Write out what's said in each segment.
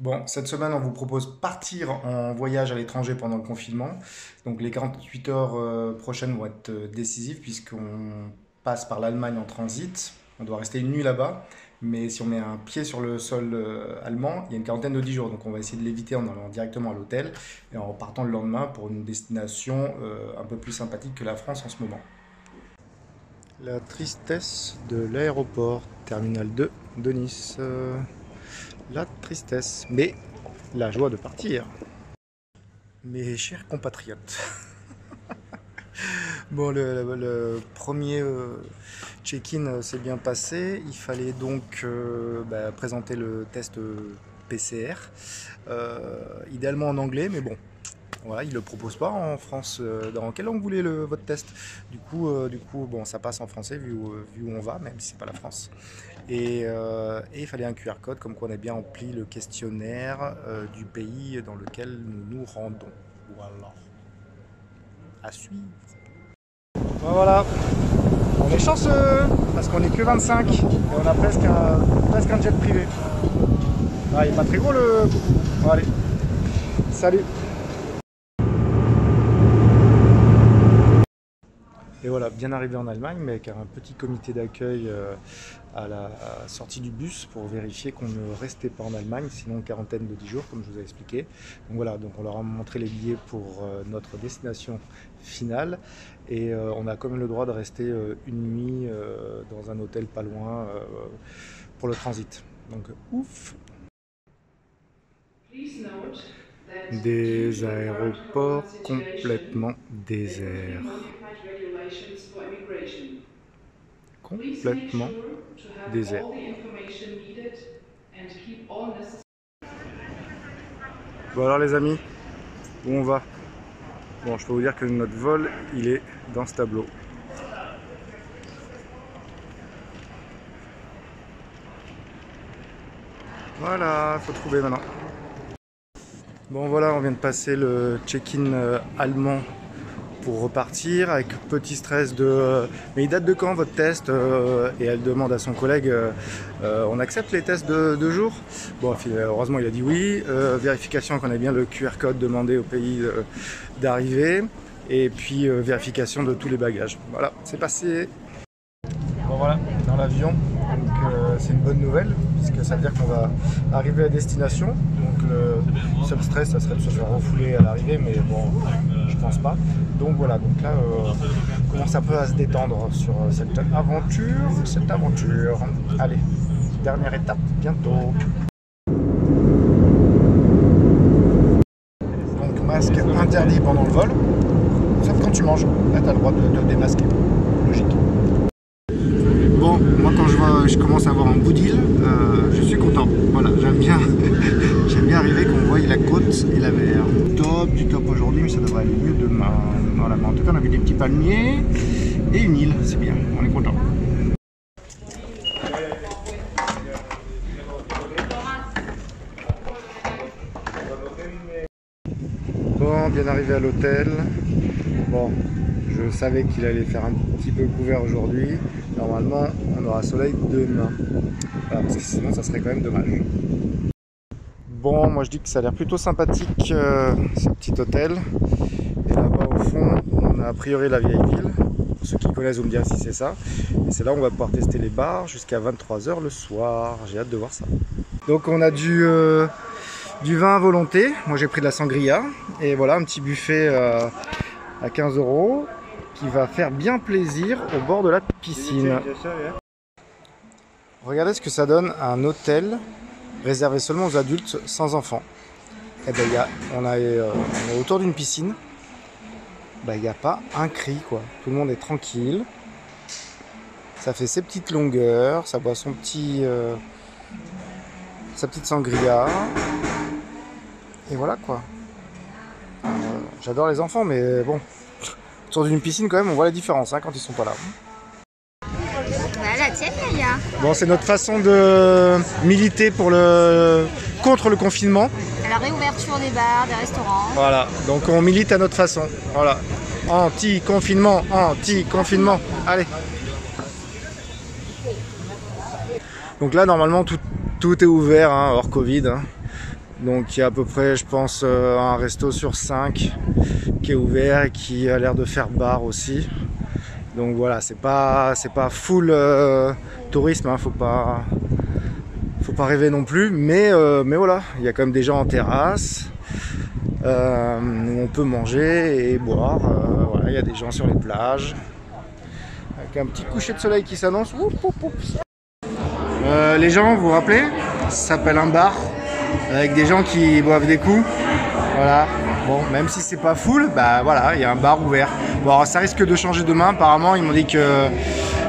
Bon, cette semaine, on vous propose partir en voyage à l'étranger pendant le confinement. Donc les 48 heures prochaines vont être décisives puisqu'on passe par l'Allemagne en transit. On doit rester une nuit là-bas. Mais si on met un pied sur le sol allemand, il y a une quarantaine de 10 jours. Donc on va essayer de l'éviter en allant directement à l'hôtel et en repartant le lendemain pour une destination un peu plus sympathique que la France en ce moment. La tristesse de l'aéroport, terminal 2 de Nice. La tristesse, mais la joie de partir. Mes chers compatriotes. Bon, le premier check-in s'est bien passé. Il fallait donc présenter le test PCR, idéalement en anglais, mais bon. Voilà, ils ne le proposent pas en France. Dans quelle langue vous voulez votre test? Du coup, bon, ça passe en français vu où on va, même si c'est pas la France. Et il fallait un QR code, comme quoi on a bien rempli le questionnaire du pays dans lequel nous nous rendons. Voilà. À suivre. Ben voilà, on est chanceux parce qu'on n'est que 25 et on a presque un jet privé. Ah, il n'est pas très gros le. Bon, allez, salut. Et voilà, bien arrivé en Allemagne, mais avec un petit comité d'accueil à la sortie du bus pour vérifier qu'on ne restait pas en Allemagne, sinon quarantaine de 10 jours, comme je vous ai expliqué. Donc voilà, donc on leur a montré les billets pour notre destination finale. Et on a quand même le droit de rester une nuit dans un hôtel pas loin pour le transit. Donc ouf! Des aéroports complètement déserts. Complètement désert. Bon alors les amis, où on va? Bon, je peux vous dire que notre vol, il est dans ce tableau. Voilà, faut trouver maintenant. Bon voilà, on vient de passer le check-in allemand pour repartir avec petit stress de mais il date de quand votre test? Et elle demande à son collègue on accepte les tests de 2 jours? Bon, heureusement il a dit oui. Vérification qu'on a bien le QR code demandé au pays d'arrivée et puis vérification de tous les bagages. Voilà, c'est passé. Bon voilà, dans l'avion, donc c'est une bonne nouvelle puisque ça veut dire qu'on va arriver à destination. Donc le seul stress, ça serait de se faire refouler à l'arrivée, mais bon, je pense pas. Donc voilà, donc là, on commence un peu à se détendre sur cette aventure. Allez, dernière étape, bientôt. Donc masque interdit pendant le vol, sauf quand tu manges. Là, tu as le droit de te démasquer. Logique. Bon, moi quand je commence à avoir un bout d'île, je suis content. Voilà, j'aime bien arriver qu'on voit la côte et la mer. Du top aujourd'hui, mais ça devrait aller mieux demain. Voilà, mais en tout cas, on a vu des petits palmiers et une île, c'est bien, on est content. Bon, bien arrivé à l'hôtel. Bon, je savais qu'il allait faire un petit peu couvert aujourd'hui. Normalement, on aura soleil demain. Voilà, parce que sinon, ça serait quand même dommage. Bon, moi je dis que ça a l'air plutôt sympathique ce petit hôtel. Et là-bas au fond, on a a priori la vieille ville. Pour ceux qui connaissent, vous me direz si c'est ça. Et c'est là où on va pouvoir tester les bars jusqu'à 23 h le soir. J'ai hâte de voir ça. Donc on a du vin à volonté. Moi j'ai pris de la sangria. Et voilà, un petit buffet à 15 € qui va faire bien plaisir au bord de la piscine. Regardez ce que ça donne à un hôtel réservé seulement aux adultes sans enfants. Et ben on est autour d'une piscine. Ben, il n'y a pas un cri quoi. Tout le monde est tranquille. Ça fait ses petites longueurs. Ça boit sa petite sangria. Et voilà quoi. J'adore les enfants, mais bon, autour d'une piscine quand même, on voit la différence quand ils sont pas là. La tienne, Yaya. Bon, c'est notre façon de militer contre le confinement. La réouverture des bars, des restaurants. Voilà, donc on milite à notre façon. Voilà, anti-confinement, anti-confinement. Allez. Donc là, normalement, tout est ouvert, hors Covid. Donc il y a à peu près, je pense, un resto sur 5 qui est ouvert et qui a l'air de faire bar aussi. Donc voilà, c'est pas full tourisme, hein, faut pas rêver non plus, mais voilà, il y a quand même des gens en terrasse où on peut manger et boire. Voilà, il y a des gens sur les plages avec un petit coucher de soleil qui s'annonce. Les gens, vous vous rappelez, ça s'appelle un bar avec des gens qui boivent des coups. Voilà. Bon, même si c'est pas full, bah voilà, il y a un bar ouvert. Bon, alors, ça risque de changer demain. Apparemment, ils m'ont dit que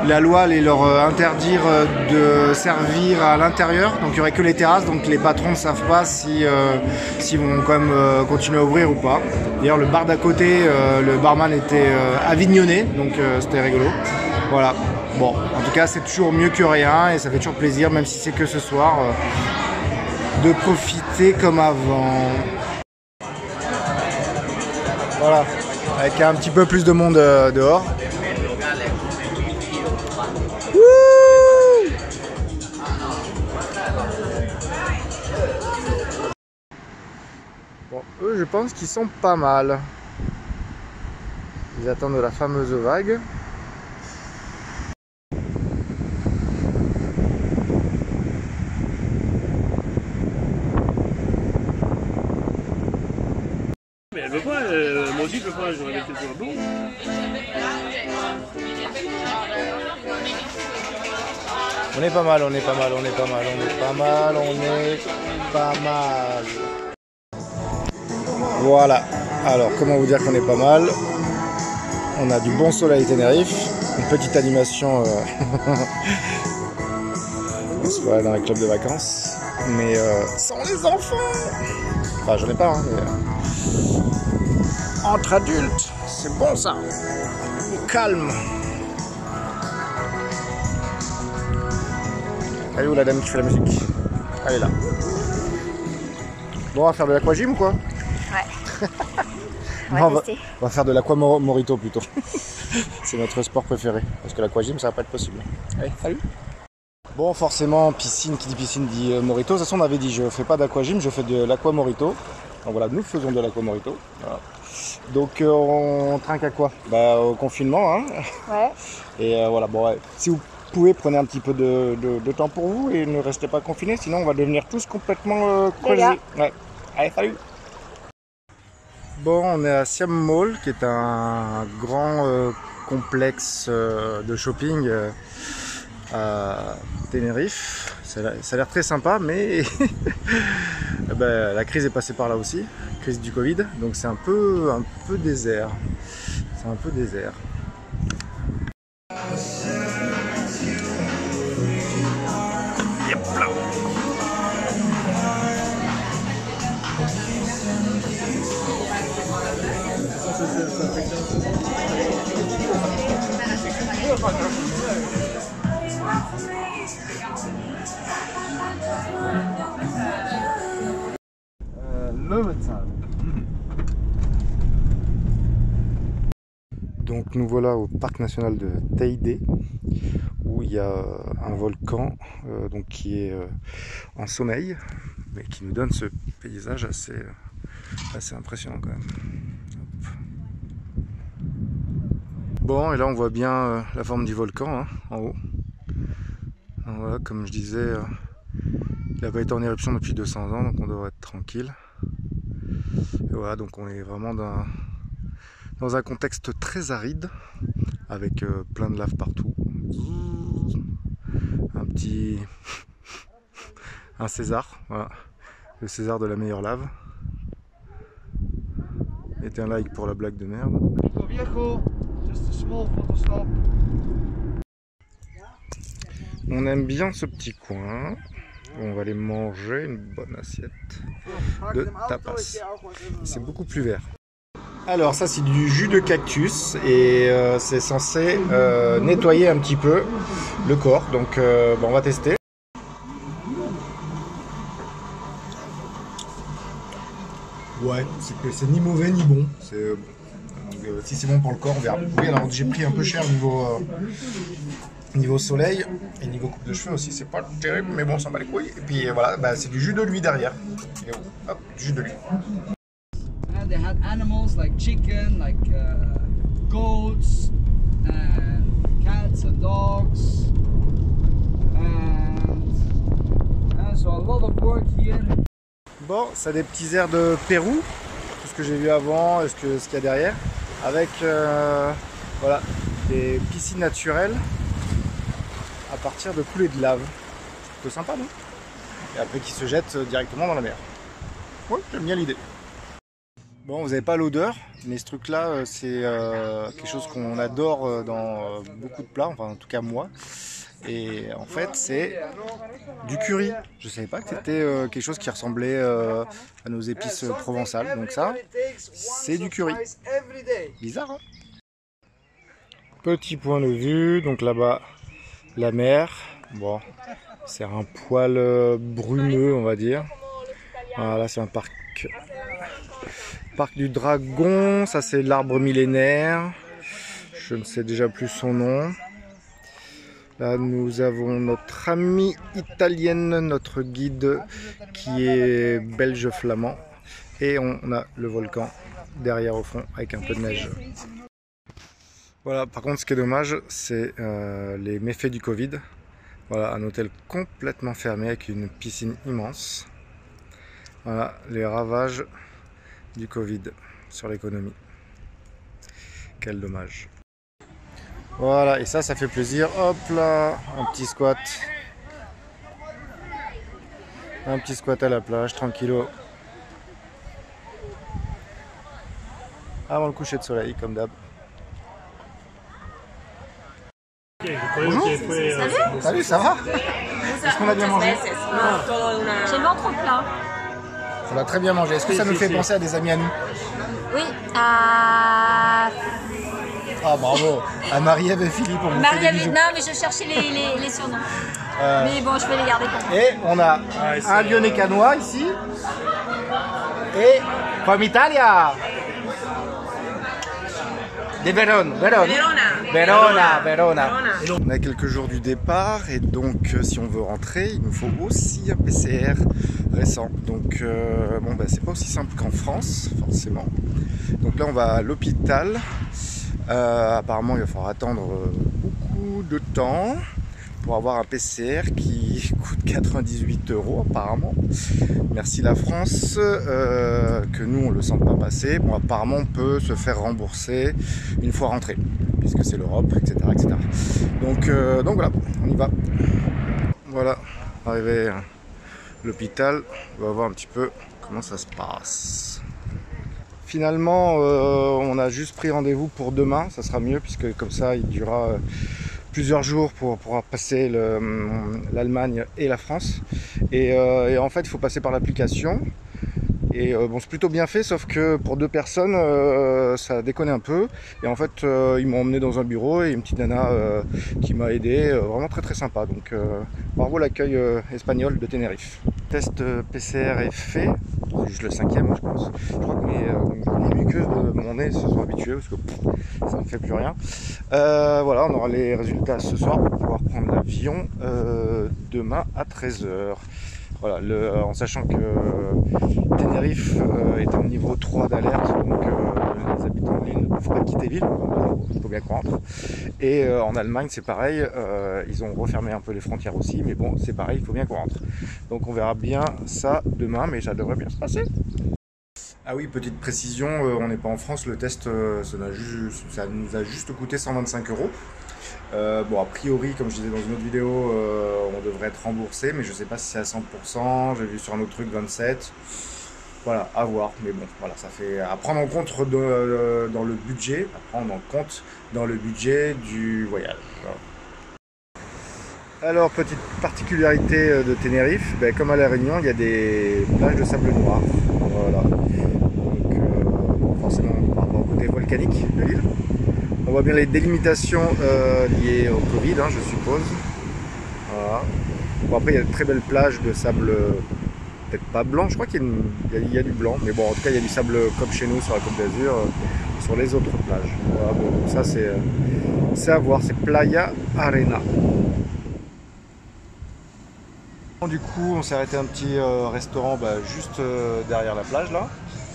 la loi allait leur interdire de servir à l'intérieur. Donc, il y aurait que les terrasses. Donc, les patrons ne savent pas s'ils vont quand même continuer à ouvrir ou pas. D'ailleurs, le bar d'à côté, le barman était avignonné. Donc, c'était rigolo. Voilà. Bon, en tout cas, c'est toujours mieux que rien et ça fait toujours plaisir, même si c'est que ce soir, de profiter comme avant. Voilà, avec un petit peu plus de monde dehors. Wouh! Bon, eux, je pense qu'ils sont pas mal. Ils attendent la fameuse vague. Mais elle veut pas, moi aussi je veux pas, j'aurais laissé sur le dos. On est pas mal, on est pas mal, on est pas mal, on est pas mal, on est pas mal. Voilà, alors comment vous dire qu'on est pas mal? On a du bon soleil Tenerife, une petite animation on se voit dans les clubs de vacances, mais sans les enfants. Enfin j'en ai pas, hein, mais... Entre adultes, c'est bon ça. Au calme. Elle est où la dame qui fait la musique? Elle est là. Bon, on va faire de l'aquagym ou quoi? Ouais. Non, on va faire de l'aquamorito plutôt. C'est notre sport préféré. Parce que l'aquagym, ça va pas être possible. Allez, salut. Bon, forcément, piscine, qui dit piscine dit morito. De toute façon, on avait dit, je fais pas d'aquagym, je fais de l'aquamorito. Donc voilà, nous faisons de l'aquamorito. Voilà. Donc on trinque à quoi? Bah au confinement, hein. Ouais. Et voilà, bon, ouais. Si vous pouvez, prenez un petit peu de temps pour vous et ne restez pas confinés, sinon on va devenir tous complètement crazy. Ouais. Allez, salut. Bon, on est à Siam Mall, qui est un grand complexe de shopping à Tenerife. Ça a l'air très sympa, mais ben, la crise est passée par là aussi, crise du Covid, donc c'est un peu désert. C'est un peu désert. Yep, là. Donc nous voilà au parc national de Teide, où il y a un volcan donc qui est en sommeil, mais qui nous donne ce paysage assez impressionnant quand même. Hop. Bon, et là on voit bien la forme du volcan, hein, en haut. Donc, voilà, comme je disais, il n'a pas été en éruption depuis 200 ans, donc on devrait être tranquille. Et voilà, donc on est vraiment dans un contexte très aride, avec plein de lave partout. Un César, voilà. Le César de la meilleure lave. Mettez un like pour la blague de merde. On aime bien ce petit coin. On va aller manger une bonne assiette de tapas. C'est beaucoup plus vert. Alors ça c'est du jus de cactus et c'est censé nettoyer un petit peu le corps. Donc bon, on va tester. Ouais, c'est ni mauvais ni bon. Si c'est bon pour le corps, on verra. Oui, alors j'ai pris un peu cher niveau soleil et niveau coupe de cheveux aussi, c'est pas terrible, mais bon, ça bat les couilles. Et puis voilà, bah, c'est du jus de lui derrière. Et hop, jus de lui. They had animals like chicken, like goats, and cats and dogs, and so a lot of work here. Bon, ça a des petits airs de Pérou, tout ce que j'ai vu avant, ce qu'il y a derrière, avec voilà, des piscines naturelles à partir de coulées de lave. C'est plutôt sympa, non? Et après qui se jettent directement dans la mer. Ouais, j'aime bien l'idée. Bon, vous n'avez pas l'odeur, mais ce truc-là, c'est quelque chose qu'on adore dans beaucoup de plats, enfin en tout cas moi. Et en fait, c'est du curry. Je ne savais pas que c'était quelque chose qui ressemblait à nos épices provençales. Donc ça, c'est du curry. Bizarre, hein? Petit point de vue, donc là-bas, la mer. Bon, c'est un poil brumeux, on va dire. Voilà, c'est un parc du Dragon. Ça, c'est l'arbre millénaire. Je ne sais déjà plus son nom. Là, nous avons notre amie italienne, notre guide qui est belge-flamand. Et on a le volcan derrière au fond avec un peu de neige. Voilà, par contre, ce qui est dommage, c'est les méfaits du Covid. Voilà, un hôtel complètement fermé avec une piscine immense. Voilà, les ravages du Covid sur l'économie. Quel dommage. Voilà, et ça fait plaisir. Hop là, un petit squat. Un petit squat à la plage, tranquillo. Avant le coucher de soleil, comme d'hab. Bonjour. Salut, ça va? Est-ce qu'on a bien mangé? J'ai le ventre plein. On a très bien mangé. Est-ce que ça nous fait penser à des amis à nous? Oui, à... Ah bravo, à Marie-Ève et Philippe, on vous fait des bisous. Non, mais je cherchais les surnoms. Mais bon, je vais les garder pour moi. Et on a un Lyonnais canois ici. Et from Italia. De Verona. On a quelques jours du départ et donc si on veut rentrer, il nous faut aussi un PCR récent. Donc bon, bah, c'est pas aussi simple qu'en France, forcément. Donc là, on va à l'hôpital. Apparemment, il va falloir attendre beaucoup de temps pour avoir un PCR qui coûte 98 € apparemment. Merci la France, que nous on le sent pas passer. Bon, apparemment on peut se faire rembourser une fois rentré, puisque c'est l'Europe, etc., etc. Donc voilà, on y va. Voilà, arrivé à l'hôpital, on va voir un petit peu comment ça se passe. Finalement, on a juste pris rendez-vous pour demain, ça sera mieux puisque comme ça il durera plusieurs jours pour pouvoir passer l'Allemagne et la France. Et en fait, il faut passer par l'application. Et bon, c'est plutôt bien fait, sauf que pour deux personnes, ça déconne un peu. Et en fait, ils m'ont emmené dans un bureau et une petite nana qui m'a aidé, vraiment très très sympa. Donc bravo l'accueil espagnol de Tenerife. Test PCR est fait, c'est juste le 5e je pense. Je crois que mes muqueuses de mon nez se sont habituées parce que ça ne fait plus rien. Voilà, on aura les résultats ce soir pour pouvoir prendre l'avion demain à 13 h. Voilà, en sachant que Tenerife est en niveau 3 d'alerte, donc les habitants de l'île ne peuvent pas quitter l'île, il faut bien qu'on rentre. Et en Allemagne c'est pareil, ils ont refermé un peu les frontières aussi, mais bon c'est pareil, il faut bien qu'on rentre. Donc on verra bien ça demain, mais ça devrait bien se passer. Ah oui, petite précision, on n'est pas en France, le test ça nous a juste coûté 125 €. Bon, a priori, comme je disais dans une autre vidéo, on devrait être remboursé, mais je sais pas si c'est à 100%. J'ai vu sur un autre truc 27. Voilà, à voir. Mais bon, voilà, ça fait à prendre en compte dans le budget, du voyage. Voilà. Alors, petite particularité de Tenerife, ben, comme à La Réunion, il y a des plages de sable noir. Voilà. Donc, forcément, par rapport au côté volcanique de l'île. On voit bien les délimitations liées au Covid, hein, je suppose. Voilà. Bon, après, il y a de très belles plages de sable, peut-être pas blanc, je crois qu'il y a du blanc, mais bon, en tout cas, il y a du sable comme chez nous sur la Côte d'Azur, sur les autres plages. Voilà, bon, ça, c'est à voir, c'est Playa Arena. Du coup, on s'est arrêté à un petit restaurant juste derrière la plage là,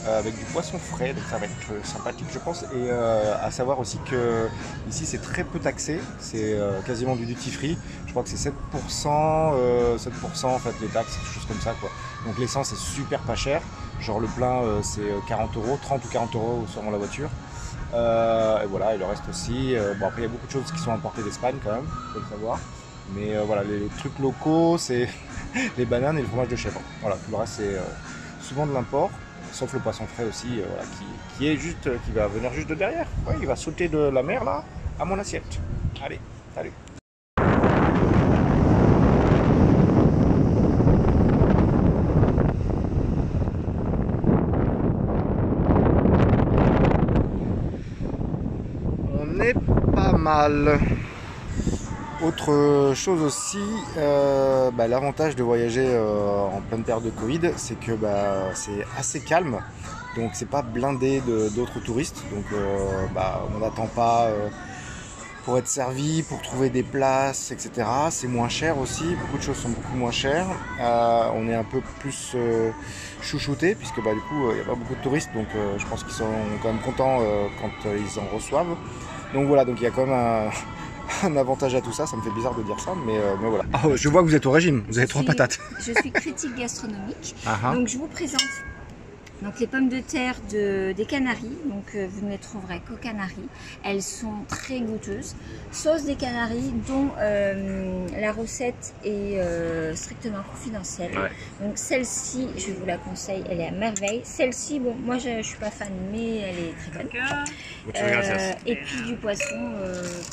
avec du poisson frais, donc ça va être sympathique je pense. Et à savoir aussi que ici c'est très peu taxé, c'est quasiment du duty free. Je crois que c'est 7%, 7% en fait les taxes, quelque chose comme ça quoi. Donc l'essence est super pas cher, genre le plein c'est 40 €, 30 ou 40 € selon la voiture. Et voilà, et le reste aussi. Bon après il y a beaucoup de choses qui sont importées d'Espagne quand même, faut le savoir. Mais voilà, les trucs locaux c'est les bananes et le fromage de chèvre. Voilà, tout le reste c'est souvent de l'import. Sauf le poisson frais aussi, voilà, qui va venir juste de derrière. Ouais, il va sauter de la mer là à mon assiette. Allez, salut. On est pas mal. Autre chose aussi, l'avantage de voyager en pleine période de Covid, c'est que c'est assez calme, donc c'est pas blindé d'autres touristes, donc on n'attend pas pour être servi, pour trouver des places, etc. C'est moins cher aussi, beaucoup de choses sont beaucoup moins chères, on est un peu plus chouchouté, puisque du coup il n'y a pas beaucoup de touristes, donc je pense qu'ils sont quand même contents quand ils en reçoivent. Donc voilà, donc il y a quand même un avantage à tout ça, ça me fait bizarre de dire ça, mais voilà. Oh, je vois que vous êtes au régime, vous avez 3 patates. Je suis critique gastronomique, donc je vous présente donc les pommes de terre des Canaries, donc vous ne les trouverez qu'aux Canaries. Elles sont très goûteuses. Sauce des Canaries dont la recette est strictement confidentielle. Ouais. Donc celle-ci, je vous la conseille, elle est à merveille. Celle-ci, bon, moi je suis pas fan, mais elle est très bonne. Et puis du poisson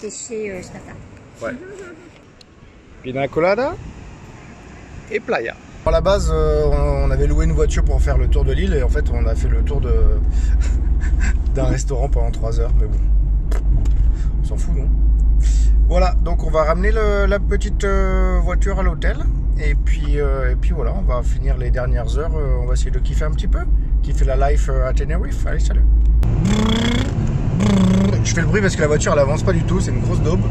pêché ce matin. Ouais. Pina colada et playa. À la base, on avait loué une voiture pour faire le tour de l'île et en fait on a fait le tour d'un restaurant pendant 3 heures, mais bon, on s'en fout non. Voilà, donc on va ramener la petite voiture à l'hôtel et puis voilà, on va finir les dernières heures, on va essayer de kiffer un petit peu, kiffer la life à Tenerife. Allez, salut. Je fais le bruit parce que la voiture elle avance pas du tout, c'est une grosse daube.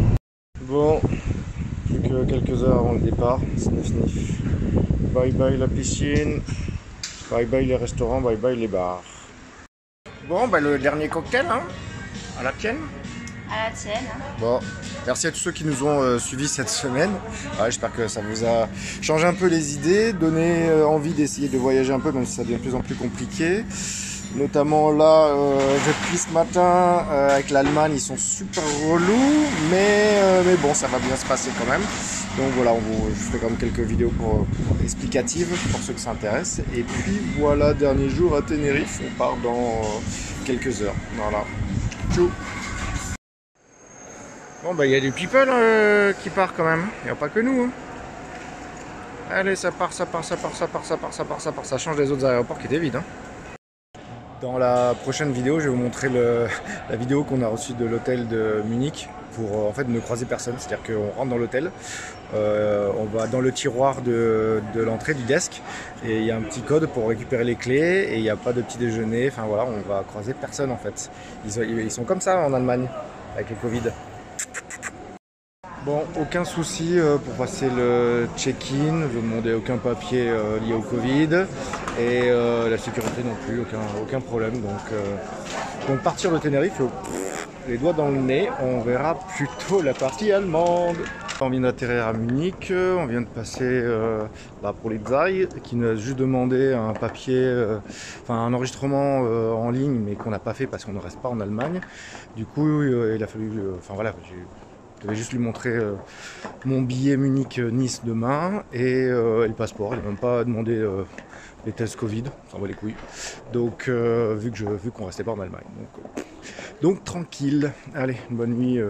Bon, plus que quelques heures avant le départ, sniff sniff. Bye bye la piscine, bye bye les restaurants, bye bye les bars. Bon, le dernier cocktail, hein, à la tienne. À la tienne. Hein. Bon, merci à tous ceux qui nous ont suivis cette semaine. Ouais, j'espère que ça vous a changé un peu les idées, donné envie d'essayer de voyager un peu, même si ça devient de plus en plus compliqué. Notamment là, depuis ce matin, avec l'Allemagne, ils sont super relous, mais bon, ça va bien se passer quand même. Donc voilà, je fais quand même quelques vidéos explicatives pour ceux que ça intéresse. Et puis voilà, dernier jour à Tenerife, on part dans quelques heures. Voilà. Ciao. Bon, il y a du people qui part quand même, il n'y a pas que nous. Hein. Allez, ça part, ça change des autres aéroports qui étaient vides. Hein. Dans la prochaine vidéo, je vais vous montrer la vidéo qu'on a reçue de l'hôtel de Munich pour en fait ne croiser personne. C'est-à-dire qu'on rentre dans l'hôtel, on va dans le tiroir de l'entrée du desk et il y a un petit code pour récupérer les clés et il n'y a pas de petit déjeuner. Enfin voilà, on va croiser personne en fait. Ils sont comme ça en Allemagne avec le Covid. Bon, aucun souci pour passer le check-in, je ne demandais aucun papier lié au Covid et la sécurité non plus, aucun problème. Donc partir de Tenerife, les doigts dans le nez, on verra plutôt la partie allemande. On vient d'atterrir à Munich, on vient de passer pour les Polizei qui nous a juste demandé un papier, un enregistrement en ligne mais qu'on n'a pas fait parce qu'on ne reste pas en Allemagne. Du coup il a fallu, je devais juste lui montrer mon billet Munich-Nice demain et le passeport. Il n'a même pas demandé les tests Covid, on s'en va les couilles. Donc vu qu'on restait pas en Allemagne. Donc tranquille. Allez, bonne nuit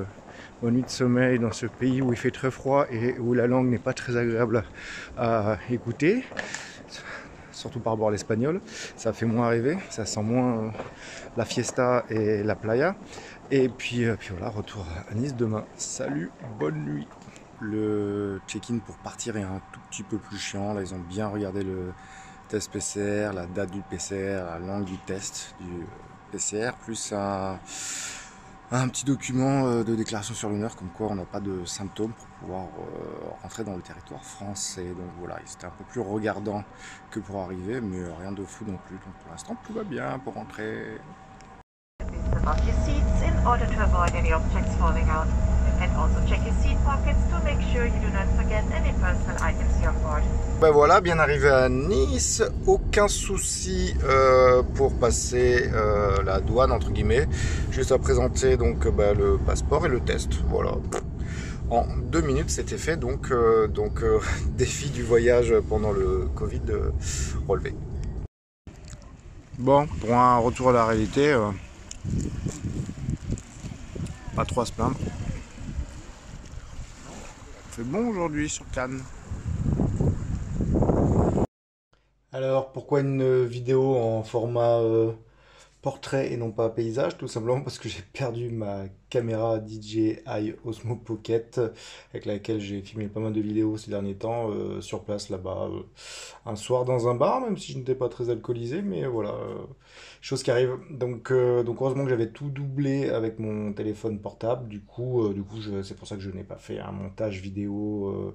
de sommeil dans ce pays où il fait très froid et où la langue n'est pas très agréable à écouter. Surtout par rapport à l'espagnol, ça fait moins rêver, ça sent moins la fiesta et la playa. Et puis voilà, retour à Nice demain. Salut, bonne nuit. Le check-in pour partir est un tout petit peu plus chiant. Là, ils ont bien regardé le test PCR, la date du PCR, la langue du test du PCR, plus un petit document de déclaration sur l'honneur comme quoi on n'a pas de symptômes pour pouvoir rentrer dans le territoire français. Donc voilà, c'était un peu plus regardant que pour arriver, mais rien de fou non plus. Donc pour l'instant, tout va bien pour rentrer. Ben voilà, bien arrivé à Nice, aucun souci pour passer la douane entre guillemets, juste à présenter donc le passeport et le test, voilà. En 2 minutes c'était fait, donc défi du voyage pendant le Covid relevé. Bon, pour un retour à la réalité, pas trop à se plaindre. Il fait bon aujourd'hui sur Cannes. Alors, pourquoi une vidéo en format portrait et non pas paysage? Tout simplement parce que j'ai perdu ma caméra DJI Osmo Pocket avec laquelle j'ai filmé pas mal de vidéos ces derniers temps sur place là-bas, un soir dans un bar, même si je n'étais pas très alcoolisé, mais voilà, chose qui arrive. Donc heureusement que j'avais tout doublé avec mon téléphone portable, du coup c'est pour ça que je n'ai pas fait un montage vidéo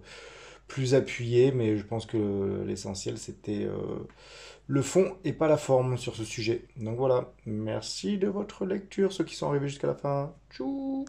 plus appuyé, mais je pense que l'essentiel c'était le fond et pas la forme sur ce sujet. Donc voilà, merci de votre lecture, ceux qui sont arrivés jusqu'à la fin. Tchou!